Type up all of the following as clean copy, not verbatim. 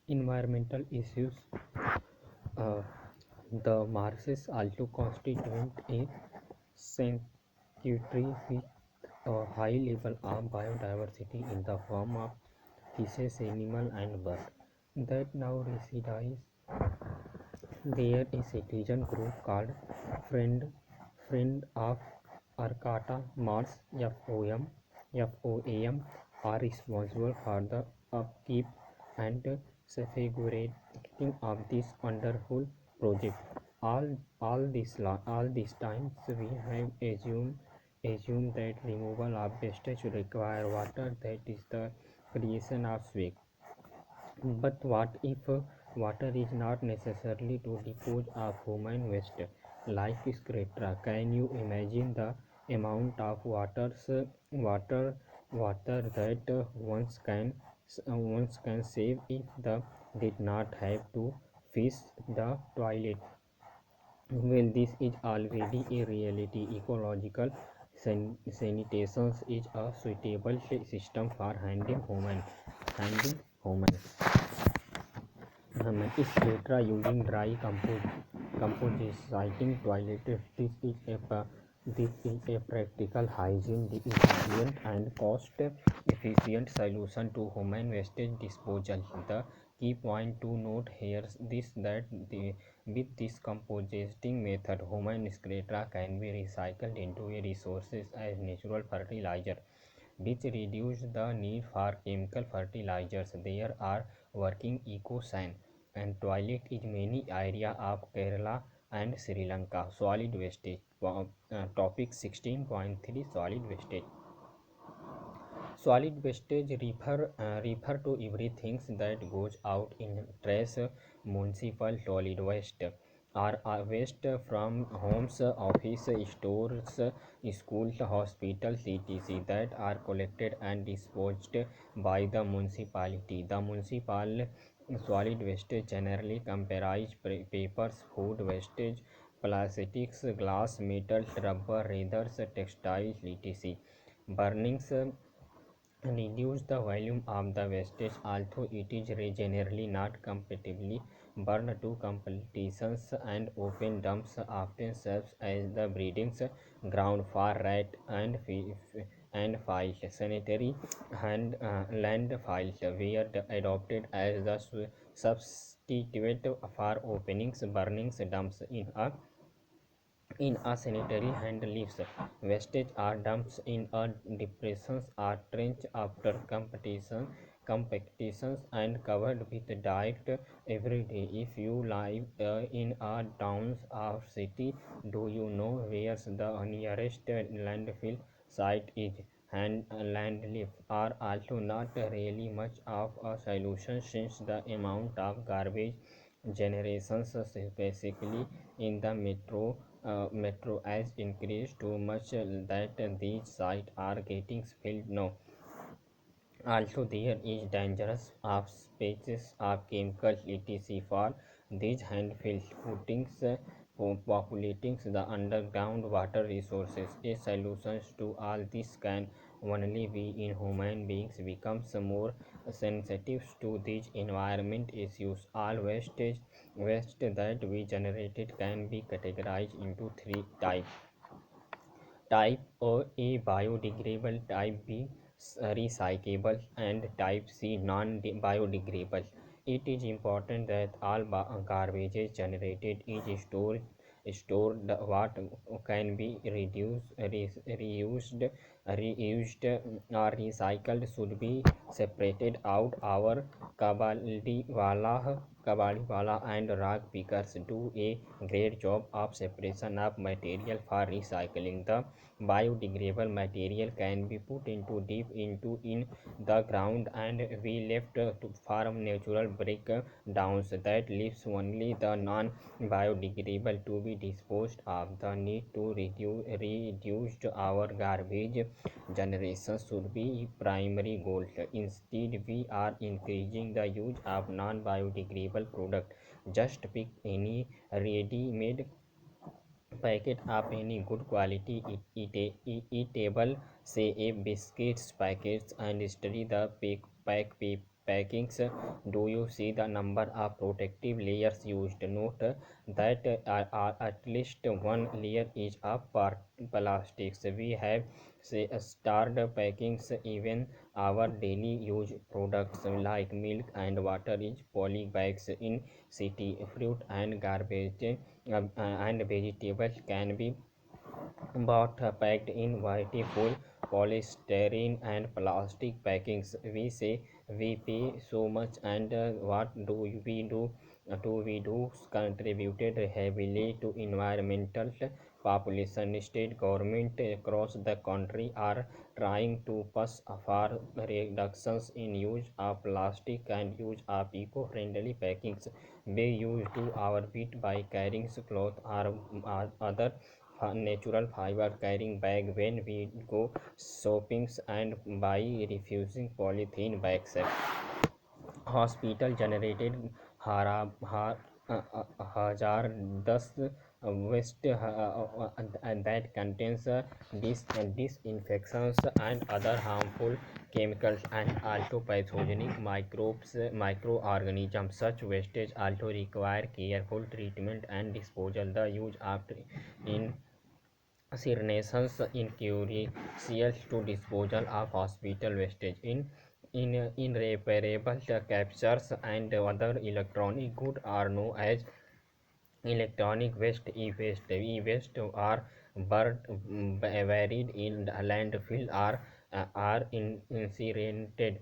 Environmental issues. Uh, the marshes also constitute a sanctuary with a high level of biodiversity in the form of fishes, animal, and birds that now reside. There is a citizen group called Friend of Arcata Mars FOAM are responsible for the upkeep and safeguarding of this wonderful project. All these times we have assumed that removal of wastage require water, that is the creation of swag. But what if water is not necessarily to dispose of human waste like excreta? Can you imagine the amount of water water that once can save if the did not have to fish the toilet? Well, this is already a reality. Ecological sanitation is a suitable system for handling human Etc. using dry compositing toilets. This is a practical, hygiene efficient and cost-efficient solution to human wastage disposal. The key point to note here is that with this composting method, human excreta can be recycled into a resources as natural fertilizer, which reduce the need for chemical fertilizers. There are working eco-sign and toilet in many areas of Kerala and Sri Lanka. Solid wastage. Topic 16.3 Solid wastage. Solid wastage refer to everything that goes out in trash, municipal solid waste, or waste from homes, office, stores, schools, hospitals, etc. that are collected and disposed by the municipality. The municipal solid waste generally comprise papers, food wastage, plastics, glass, metal, rubber, leathers, textiles, etc. Burnings reduce the volume of the wastage, although it is generally not compatibly burned to competitions, and open dumps often serves as the breeding ground for rat and files. Sanitary and landfills were adopted as the substitute for openings, burnings, dumps in a sanitary hand leaves. Wastage are dumped in a depressions or trench after competitions and covered with dirt every day. If you live in a town or city, do you know where the nearest landfill site is? And landfills are also not really much of a solution since the amount of garbage generations, specifically in the metro has increased too much that these sites are getting filled now. Also, there is dangerous of species of chemicals etc. for these landfills, populating the underground water resources. A solution to all this can only be in human beings becomes more sensitive to these environment issues. All waste that we generated can be categorized into three types. Type A biodegradable, Type B recyclable, and Type C non-biodegradable. It is important that all garbage generated is stored what can be reused or recycled should be separated out. Our Kabadiwala and rag pickers do a great job of separation of material for recycling. The biodegradable material can be put into deep into in the ground and we left to farm natural breakdowns. That leaves only the non-biodegradable to be disposed of. The need to reduce our garbage generation should be primary goal. Instead, we are increasing the use of non-biodegradable product. Just pick any ready-made packet of any good quality eatable, say a biscuits packets, and study the pack packings. Do you see the number of protective layers used? Note that at least one layer is of plastics. We have say starred packings. Even our daily use products like milk and water is poly bags in city. Fruit and garbage and vegetables can be but packed in beautiful polystyrene and plastic packings. We say we pay so much, and what do we do? Do we do contributed heavily to environmental population? State government across the country are trying to push for reductions in use of plastic and use of eco-friendly packings. We used to our bit by carrying cloth or other natural fiber carrying bag when we go shopping and by refusing polythene bags. Hospital generated hazardous waste that contains disinfectants and other harmful chemicals and also pathogenic microorganisms. Such wastage also require careful treatment and disposal. The use of in Nations in crucial to disposal of hospital wastage in irreparable captures and other electronic goods are known as electronic waste. E-waste are buried in landfill or are incinerated.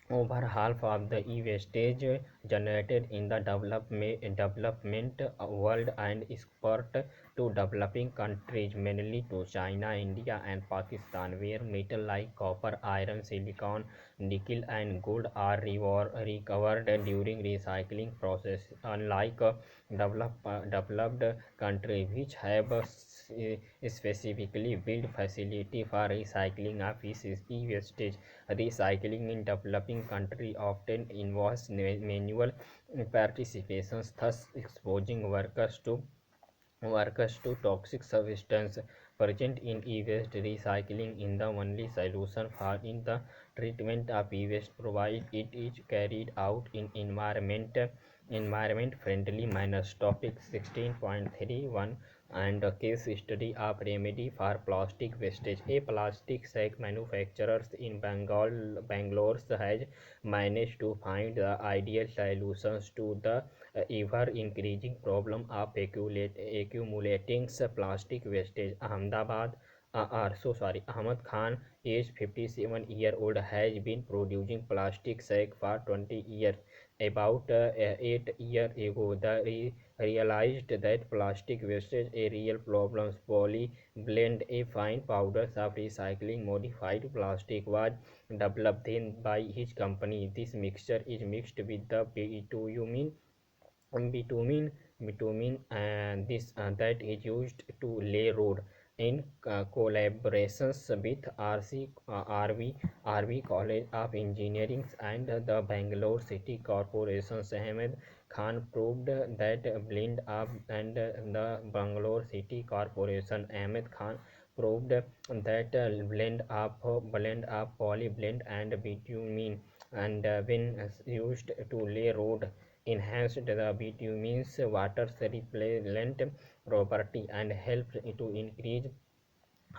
Over half of the e-wastage generated in the development world and export to developing countries, mainly to China, India, and Pakistan, where metal like copper, iron, silicon, nickel, and gold are recovered during recycling process. Unlike developed countries, which have specifically built facility for recycling of e-wastage, recycling in developing countries often involves manual participation, thus exposing workers to toxic substances present in e-waste. Recycling is the only solution for in the treatment of e-waste, provided it is carried out in environment friendly manner. Topic 16.31 and a case study of remedy for plastic wastage. A plastic sack manufacturer in Bangalore has managed to find the ideal solutions to the ever increasing problem of accumulating plastic wastage. Ahmad Khan, age 57-year-old, has been producing plastic sack for 20 years. About 8 years ago, realized that plastic wastage a real problem. Poly blend, a fine powder of recycling modified plastic, was developed then by his company. This mixture is mixed with the bitumen and this that is used to lay road in collaborations with RV College of Engineering and the Bangalore City Corporation. Ahmed Khan proved that blend of and the Bangalore City Corporation. Ahmed Khan proved that blend of polyblend and bitumen and when used to lay road enhanced the bitumen's water repellent property and helped to increase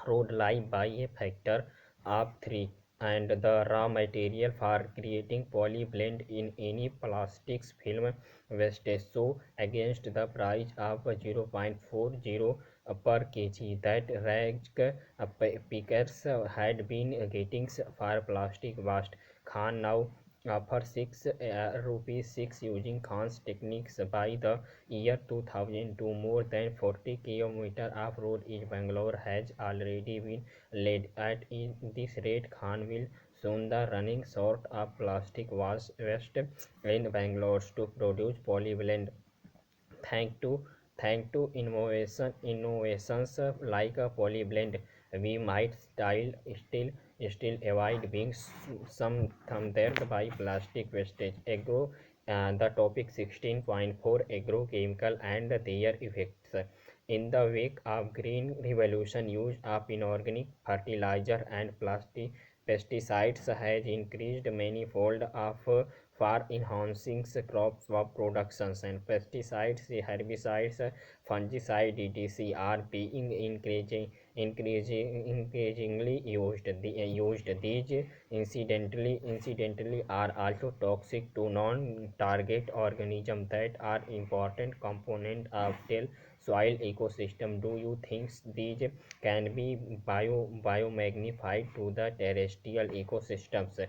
road life by a factor of 3. And the raw material for creating polyblend in any plastics film wastage, so against the price of 0.40 per kg that pickers had been getting for plastic waste, Khan now for 6 rupees 6 using Khan's techniques. By the year 2002, more than 40 kilometers of road in Bangalore has already been laid. At in this rate, Khan will soon the running short of plastic waste in Bangalore to produce polyblend. Thank to innovations like a polyblend, we might still avoid being some threatened by plastic wastage. The topic 16.4 agrochemical and their effects. In the wake of green revolution, use of inorganic fertilizer and pesticides has increased manifold of for enhancing crop productions, and pesticides, herbicides, fungicides, etc. are being increasingly used. These incidentally are also toxic to non-target organisms that are important component of the soil ecosystem. Do you think these can be biomagnified to the terrestrial ecosystems?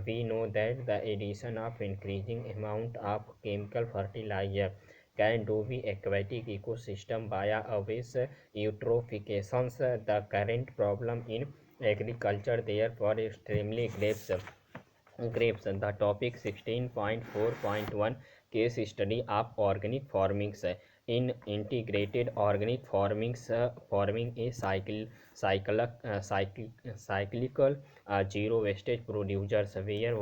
We know that the addition of increasing amount of chemical fertilizer can do the aquatic ecosystem via obvious eutrophications. The current problem in agriculture therefore extremely grapes. The topic 16.4.1 case study of organic farming. In integrated organic farming is cyclical zero wastage producers where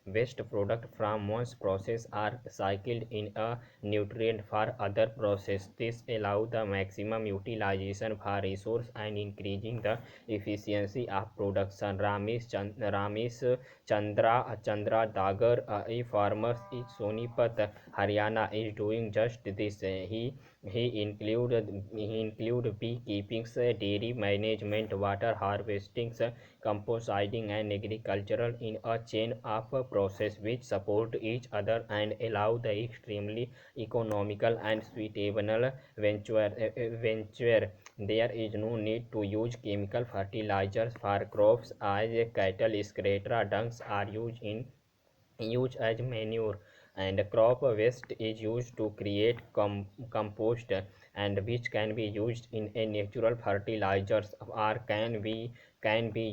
waste product from one process are cycled in a nutrient for other process. This allows the maximum utilization for resource and increasing the efficiency of production. Chandra Dagar, a farmer in Sonipat, Haryana, is doing just this. He include beekeeping, dairy management, water harvesting, composting, and agricultural in a chain of process which support each other and allow the extremely economical and suitable venture. There is no need to use chemical fertilizers for crops as cattle excreta dungs are used as manure, and crop waste is used to create compost, and which can be used in a natural fertilizers or can be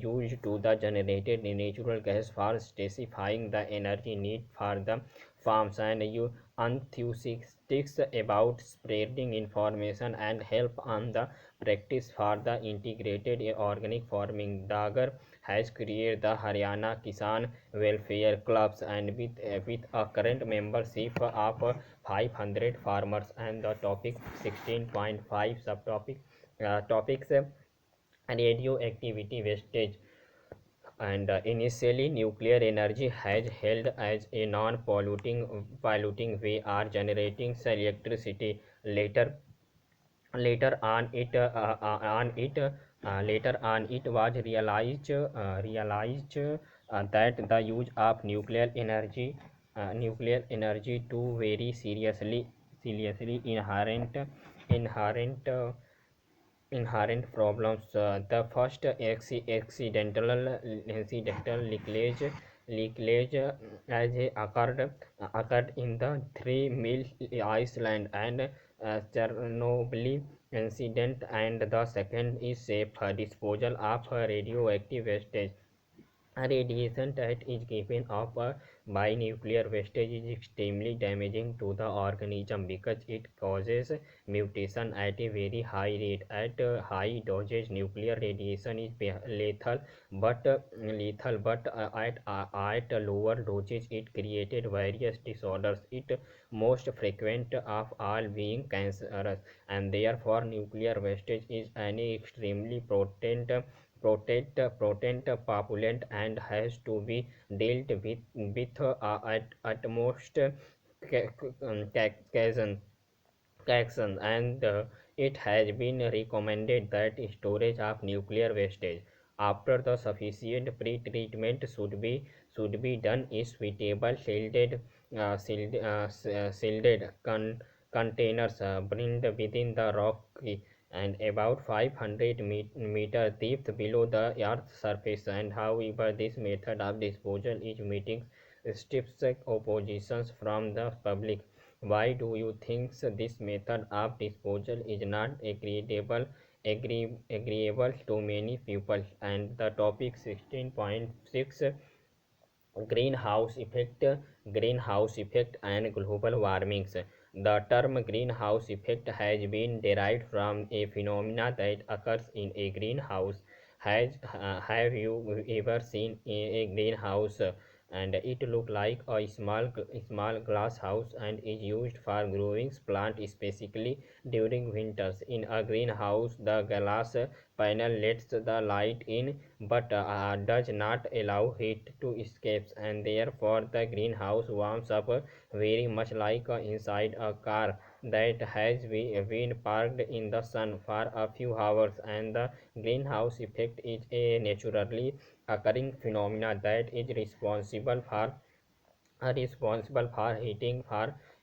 used to the generated natural gas for specifying the energy need for the farms. And you enthusiastic about spreading information and help on the practice for the integrated organic farming. Dagar has created the Haryana Kisan welfare clubs, and with a current membership of 500 farmers. And the topic 16.5 subtopic topics radioactivity wastage. And initially nuclear energy has held as a non-polluting way are generating electricity. Later on it was realized that the use of nuclear energy to very seriously inherent inherent problems. The first accidental leakage occurred in the three mil Iceland and Chernobyl incident, and the second is safe disposal of radioactive wastage. Radiation that is given off by nuclear wastage is extremely damaging to the organism because it causes mutation at a very high rate. At high dosage, nuclear radiation is lethal, but at lower dosage, it created various disorders. It most frequent of all being cancerous, and therefore nuclear wastage is an extremely potent populant and has to be dealt with at utmost caution. And it has been recommended that storage of nuclear wastage after the sufficient pre-treatment should be done is suitable shielded containers burned within the rock and about 500 meter deep below the earth's surface. And however this method of disposal is meeting stiff oppositions from the public. Why do you think this method of disposal is not agreeable to many people? And the topic 16.6 greenhouse effect and global warming. The term greenhouse effect has been derived from a phenomena that occurs in a greenhouse. Have you ever seen a greenhouse and it look like a small glass house and is used for growing plants, especially during winters. In a greenhouse, the glass panel lets the light in but does not allow heat to escape, and therefore the greenhouse warms up very much like inside a car that has been parked in the sun for a few hours. And the greenhouse effect is a naturally occurring phenomena that is responsible for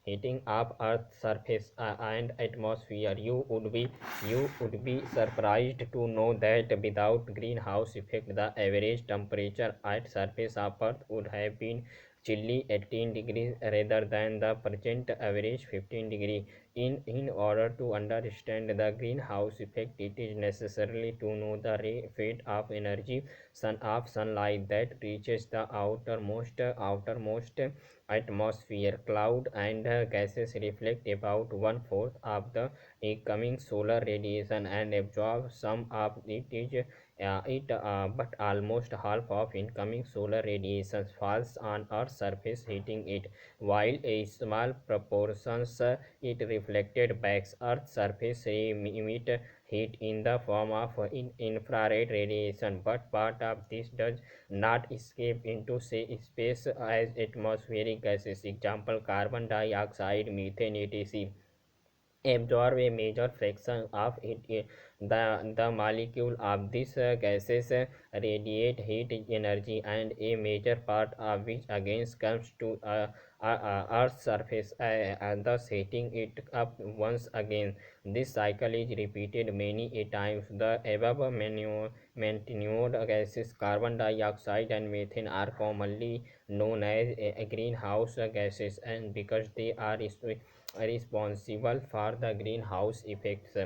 heating up Earth's surface and atmosphere. You would be surprised to know that without greenhouse effect, the average temperature at surface of Earth would have been chilly 18 degrees rather than the present average 15 degree. In order to understand the greenhouse effect, it is necessary to know the rate of energy sunlight that reaches the outermost atmosphere. Cloud and gases reflect about one-fourth of the incoming solar radiation and absorb some of but almost half of incoming solar radiation falls on Earth's surface, hitting it, while a small proportions it reflected back. Earth's surface emit heat in the form of infrared radiation, but part of this does not escape into space as atmospheric gases. Example: carbon dioxide, methane, etc. absorb a major fraction of it. The molecule of these gases radiate heat energy, and a major part of which again comes to Earth's surface, thus heating it up once again. This cycle is repeated many a times. The above mentioned gases, carbon dioxide and methane, are commonly known as greenhouse gases, and because they are responsible for the greenhouse effects.